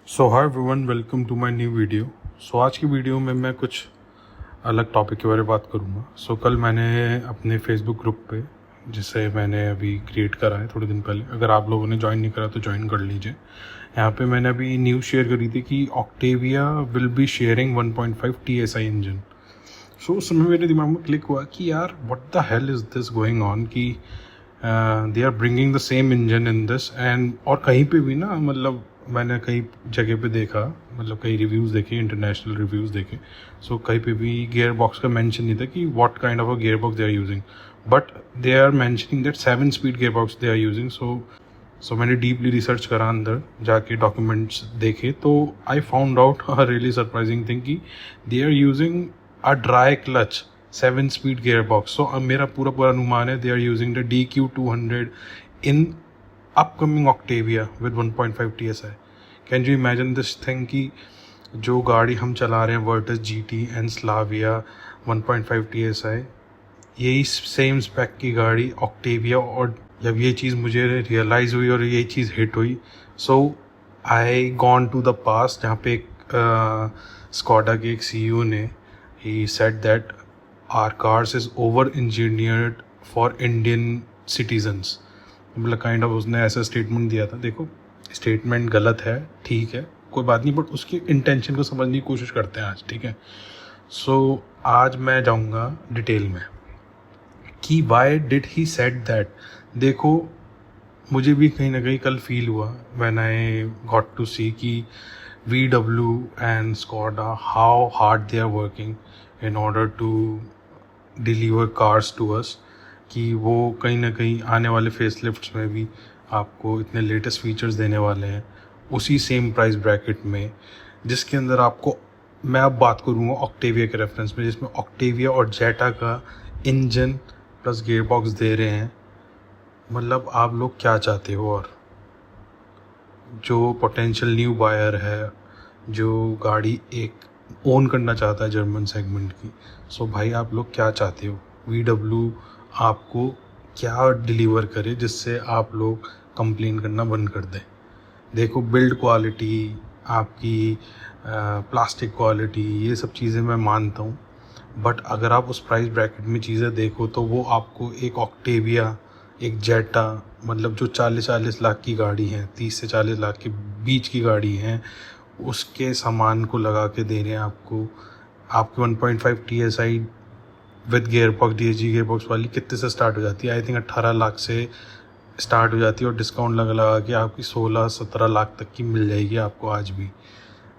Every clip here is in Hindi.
So hi everyone, welcome to my new video. आज की वीडियो में मैं कुछ अलग टॉपिक के बारे में बात करूँगा। कल मैंने अपने फेसबुक ग्रुप पे, जिसे मैंने अभी क्रिएट करा है थोड़े दिन पहले, अगर आप लोगों ने ज्वाइन नहीं करा तो ज्वाइन कर लीजिए। यहाँ पे मैंने अभी न्यूज़ शेयर करी थी कि Octavia will be sharing 1.5 TSI engine. उस समय मेरे दिमाग में क्लिक हुआ कि यार what the hell is this going on, कि they are bringing the same engine in this. And और कहीं पे भी ना, मतलब मैंने कई जगह पे देखा, मतलब कई रिव्यूज़ देखे, इंटरनेशनल रिव्यूज़ देखे। कहीं पे भी गियर बॉक्स का मेंशन नहीं था कि what kind of a gearbox they are using, but they are mentioning that 7 speed gearbox they are using. So मैंने डीपली रिसर्च करा, अंदर जाके डॉक्यूमेंट्स देखे, तो I found out a really surprising thing कि they are using a dry clutch 7 speed gearbox. अब मेरा पूरा अनुमान है they are using the DQ200 in upcoming Octavia with 1.5 TSI। Can you imagine this thing कि जो गाड़ी हम चला रहे हैं, Virtus GT and Slavia 1.5 TSI, यही सेम स्पेक की गाड़ी ऑक्टेविया। और जब ये चीज़ मुझे रियलाइज़ हुई और ये चीज़ हिट हुई, I gone to the past, जहाँ पे एक स्कॉडा के एक CEO ने ही said that our cars is over engineered for Indian citizens. मतलब काइंड ऑफ उसने ऐसा स्टेटमेंट दिया था। देखो, स्टेटमेंट गलत है, ठीक है, कोई बात नहीं, बट उसके इंटेंशन को समझने की कोशिश करते हैं आज, ठीक है। आज मैं जाऊंगा डिटेल में कि why did he said that. देखो, मुझे भी कहीं ना कहीं कल फील हुआ when I got to see कि VW and Skoda, how hard they are working in order to deliver cars to us, कि वो कहीं ना कहीं आने वाले फेसलिफ्ट्स में भी आपको इतने लेटेस्ट फीचर्स देने वाले हैं उसी सेम प्राइस ब्रैकेट में, जिसके अंदर आपको, मैं अब बात करूँगा ऑक्टेविया के रेफरेंस में, जिसमें ऑक्टेविया और जेटा का इंजन प्लस गियर बॉक्स दे रहे हैं। मतलब आप लोग क्या चाहते हो? और जो पोटेंशियल न्यू बायर है, जो गाड़ी एक ओन करना चाहता है जर्मन सेगमेंट की, भाई आप लोग क्या चाहते हो? VW आपको क्या डिलीवर करे जिससे आप लोग कंप्लेन करना बंद कर दें? देखो, बिल्ड क्वालिटी, आपकी प्लास्टिक क्वालिटी, ये सब चीज़ें मैं मानता हूँ, बट अगर आप उस प्राइस ब्रैकेट में चीज़ें देखो तो वो आपको एक ऑक्टेविया, एक जेटा, मतलब जो 40 लाख की गाड़ी है, 30 से 40 लाख के बीच की गाड़ी है, उसके सामान को लगा के दे रहे हैं आपको। आपकी 1.5 TSI with gear box, DSG gear box वाली कितने से स्टार्ट हो जाती है? आई थिंक 18 लाख से स्टार्ट हो जाती है, और डिस्काउंट लगा के आपकी 16-17 लाख तक की मिल जाएगी आपको आज भी,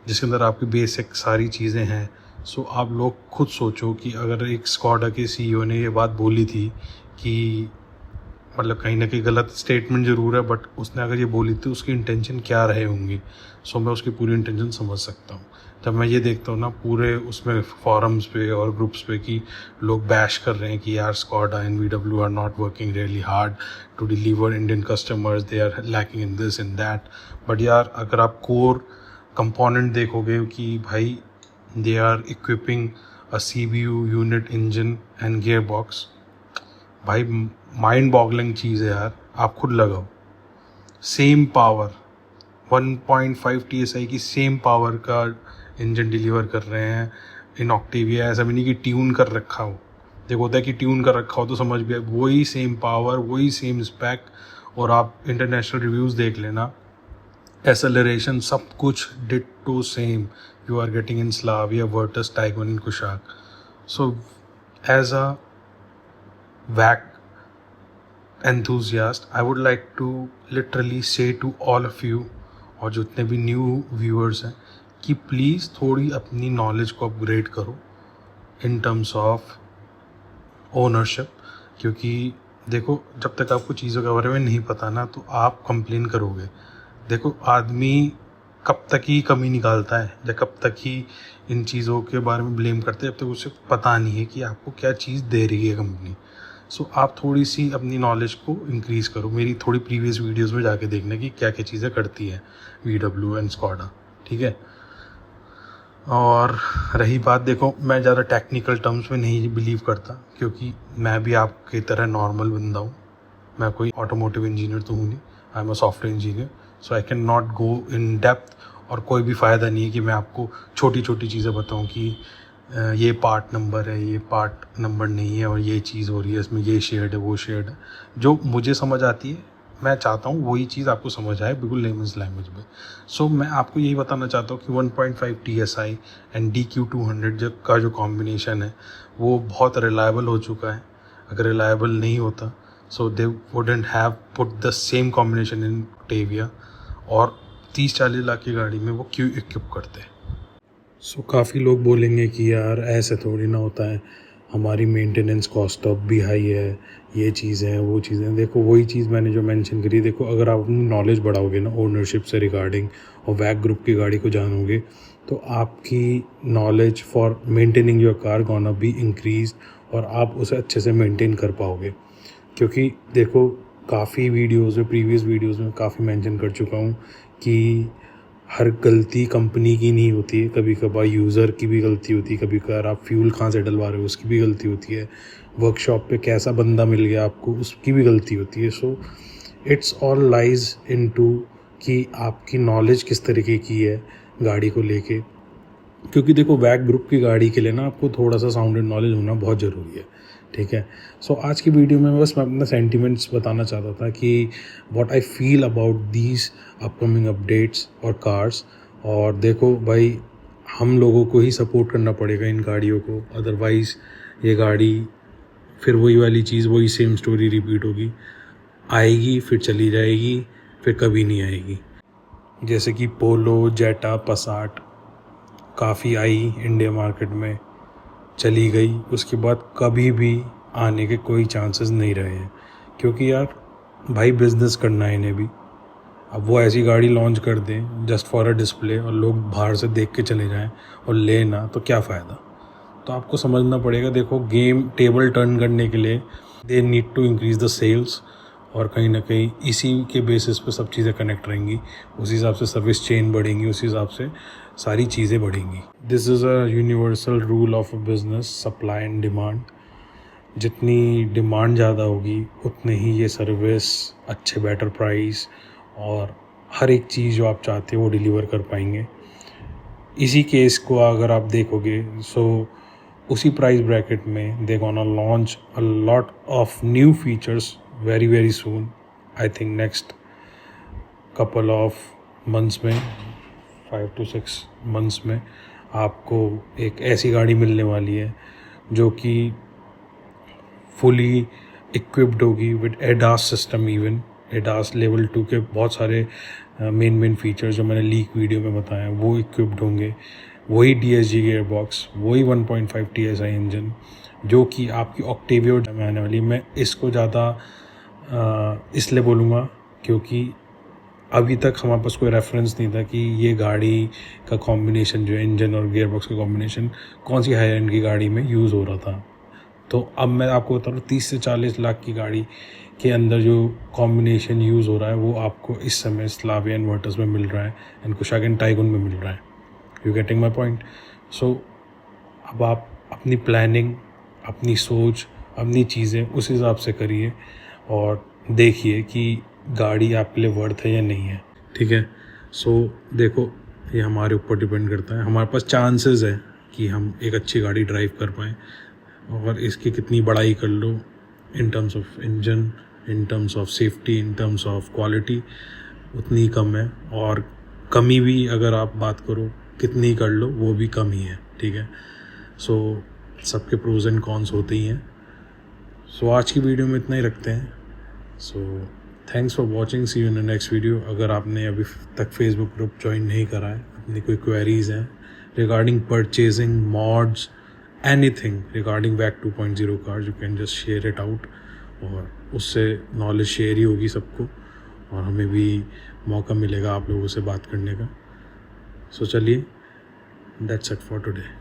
जिसके अंदर आपकी बेसिक सारी चीज़ें हैं। आप लोग खुद सोचो कि अगर एक स्कॉडा के CEO ने ये बात बोली थी कि, मतलब कहीं ना कहीं गलत स्टेटमेंट ज़रूर है, बट उसने अगर ये बोली थी, उसकी इंटेंशन क्या रहे होंगे। मैं उसकी पूरी इंटेंशन समझ सकता हूँ। जब मैं ये देखता हूँ ना पूरे उसमें फॉरम्स पे और ग्रुप्स पे कि लोग बैश कर रहे हैं कि यार Skoda and VW are not working really hard to deliver Indian customers, they are lacking in this in that. But यार, अगर आप कोर कंपोनेंट देखोगे कि भाई they are equipping a CPU unit, engine and gear box, भाई माइंड बॉगलिंग चीज़ है यार। आप खुद लगाओ, सेम पावर 1.5 TSI की सेम पावर का इंजन डिलीवर कर रहे हैं इन ऑक्टेविया। ऐसा भी नहीं कि ट्यून कर रखा हो। देखो, होता है कि ट्यून कर रखा हो तो समझ भी, वही सेम पावर, वही सेम स्पेक, और आप इंटरनेशनल रिव्यूज़ देख लेना, एक्सेलरेशन सब कुछ ditto same you are getting in Slavia, Virtus, Taigun and Kushaq. As a VAG enthusiast, I would like to literally say to all of you, और जितने भी न्यू व्यूअर्स हैं, कि प्लीज़ थोड़ी अपनी नॉलेज को अपग्रेड करो इन टर्म्स ऑफ ओनरशिप। क्योंकि देखो, जब तक आपको चीज़ों के बारे में नहीं पता ना, तो आप कंप्लेन करोगे। देखो, आदमी कब तक ही कमी निकालता है, या कब तक ही इन चीज़ों के बारे में ब्लेम करते हैं, जब तक उसे पता नहीं है कि आपको क्या चीज़ दे रही है कंपनी। आप थोड़ी सी अपनी नॉलेज को इंक्रीज़ करो। मेरी थोड़ी प्रीवियस वीडियोस में जाके देखना कि क्या क्या चीज़ें करती है VW एंड स्कॉडा, ठीक है। और रही बात, देखो, मैं ज़्यादा टेक्निकल टर्म्स में नहीं बिलीव करता, क्योंकि मैं भी आपकी तरह नॉर्मल बंदा हूँ। मैं कोई ऑटोमोटिव इंजीनियर तो हूँ नहीं, I am a software engineer, I can not go in depth और कोई भी फ़ायदा नहीं है कि मैं आपको छोटी छोटी चीज़ें बताऊं कि ये पार्ट नंबर है, ये पार्ट नंबर नहीं है, और ये चीज़ हो रही है, इसमें ये शेड है, वो शेड है। जो मुझे समझ आती है मैं चाहता हूँ वही चीज़ आपको समझ आए बिल्कुल लेमन्स लैंग्वेज में। सो मैं आपको यही बताना चाहता हूँ कि 1.5 TSI एंड DQ200 का जो कॉम्बिनेशन है वो बहुत रिलायबल हो चुका है। अगर रिलायबल नहीं होता so they wouldn't have put the same combination in Octavia, और 30-40 लाख की गाड़ी में वो क्यों इक्विप करते हैं। सो काफ़ी लोग बोलेंगे कि यार ऐसे थोड़ी ना होता है, हमारी मेंटेनेंस कॉस्ट ऑफ भी हाई है, ये चीज़ें हैं, वो चीज़ें हैं। देखो वही चीज़ मैंने जो मेंशन करी, देखो अगर आप अपनी नॉलेज बढ़ाओगे ना ओनरशिप से रिगार्डिंग और वैग ग्रुप की गाड़ी को जानोगे तो आपकी knowledge for maintaining your car gonna be increase, और आप उसे अच्छे से मेंटेन कर पाओगे। क्योंकि देखो काफ़ी वीडियोज़ में, प्रीवियस वीडियोज़ में काफ़ी मेंशन कर चुका हूँ कि हर गलती कंपनी की नहीं होती है, कभी कभार यूज़र की भी गलती होती है, कभी कभार आप फ्यूल कहाँ से डलवा रहे हो उसकी भी गलती होती है, वर्कशॉप पे कैसा बंदा मिल गया आपको उसकी भी गलती होती है। So it's all lies into कि आपकी नॉलेज किस तरीके की है गाड़ी को लेके। क्योंकि देखो वैग ग्रुप की गाड़ी के लिए ना आपको थोड़ा सा साउंड एंड नॉलेज होना बहुत ज़रूरी है, ठीक है। सो आज की वीडियो में बस मैं अपना सेंटिमेंट्स बताना चाहता था कि what I feel about these upcoming updates और कार्स। और देखो भाई हम लोगों को ही सपोर्ट करना पड़ेगा इन गाड़ियों को, अदरवाइज़ ये गाड़ी फिर वही वाली चीज़, वही सेम स्टोरी रिपीट होगी, आएगी फिर चली जाएगी, फिर कभी नहीं आएगी। जैसे कि पोलो, जेटा, पसाट काफ़ी आई इंडिया मार्केट में, चली गई, उसके बाद कभी भी आने के कोई चांसेस नहीं रहे हैं। क्योंकि यार भाई बिज़नेस करना है इन्हें भी। अब वो ऐसी गाड़ी लॉन्च कर दें जस्ट फॉर अ डिस्प्ले और लोग बाहर से देख के चले जाएं और लेना, तो क्या फ़ायदा। तो आपको समझना पड़ेगा, देखो गेम टेबल टर्न करने के लिए they need to increase the sales, और कहीं ना कहीं इसी के बेसिस पे सब चीज़ें कनेक्ट रहेंगी, उसी हिसाब से सर्विस चेन बढ़ेंगी, उसी हिसाब से सारी चीज़ें बढ़ेंगी। This is a universal rule of a business, supply and demand. जितनी डिमांड ज़्यादा होगी उतने ही ये सर्विस, अच्छे बेटर प्राइस और हर एक चीज़ जो आप चाहते हो वो डिलीवर कर पाएंगे। इसी केस को अगर आप देखोगे सो उसी प्राइस ब्रैकेट में they gonna launch a lot of new features very soon. I think next couple of months में 5 to 6 months में आपको एक ऐसी गाड़ी मिलने वाली है जो कि फुली इक्विप्ड होगी with ADAS system. Even ADAS level 2 के बहुत सारे मेन फीचर्स जो मैंने लीक वीडियो में बताया वो इक्विप्ड होंगे। वही DSG गियर बॉक्स, वही 1.5 TSI इंजन जो कि आपकी Octavia में आने वाली। मैं इसको ज़्यादा इसलिए बोलूँगा क्योंकि अभी तक हमारे पास कोई रेफरेंस नहीं था कि ये गाड़ी का कॉम्बिनेशन जो है इंजन और गियर बॉक्स का कॉम्बिनेशन कौन सी हाई एंड की गाड़ी में यूज़ हो रहा था। तो अब मैं आपको बता रहा हूँ 30 से 40 लाख की गाड़ी के अंदर जो कॉम्बिनेशन यूज़ हो रहा है वो आपको इस समय स्लाविया एंड वर्टस में मिल रहा है एंड कुशागन टाइगन में मिल रहा है। You getting my point. So अब आप अपनी प्लानिंग, अपनी सोच, अपनी चीज़ें उस हिसाब से करिए और देखिए कि गाड़ी आपके लिए वर्थ है या नहीं है, ठीक है। सो देखो ये हमारे ऊपर डिपेंड करता है, हमारे पास चांसेस है कि हम एक अच्छी गाड़ी ड्राइव कर पाएँ, और इसकी कितनी बड़ाई कर लो in terms of engine, in terms of safety, in terms of quality उतनी कम है, और कमी भी अगर आप बात करो कितनी कर लो वो भी कम ही है, ठीक है। सो सबके प्रोज एंड कॉन्स होते ही हैं। सो आज की वीडियो में इतना ही रखते हैं। So thanks for watching, see you in the next video. अगर आपने अभी तक फेसबुक ग्रुप ज्वाइन नहीं करा है, अपनी कोई क्वेरीज़ हैं regarding purchasing, mods, anything regarding वैग 2.0 cars, you can just share it out, और उससे नॉलेज शेयर ही होगी सबको और हमें भी मौका मिलेगा आप लोगों से बात करने का। सो चलिए, दैट्स इट फॉर टुडे।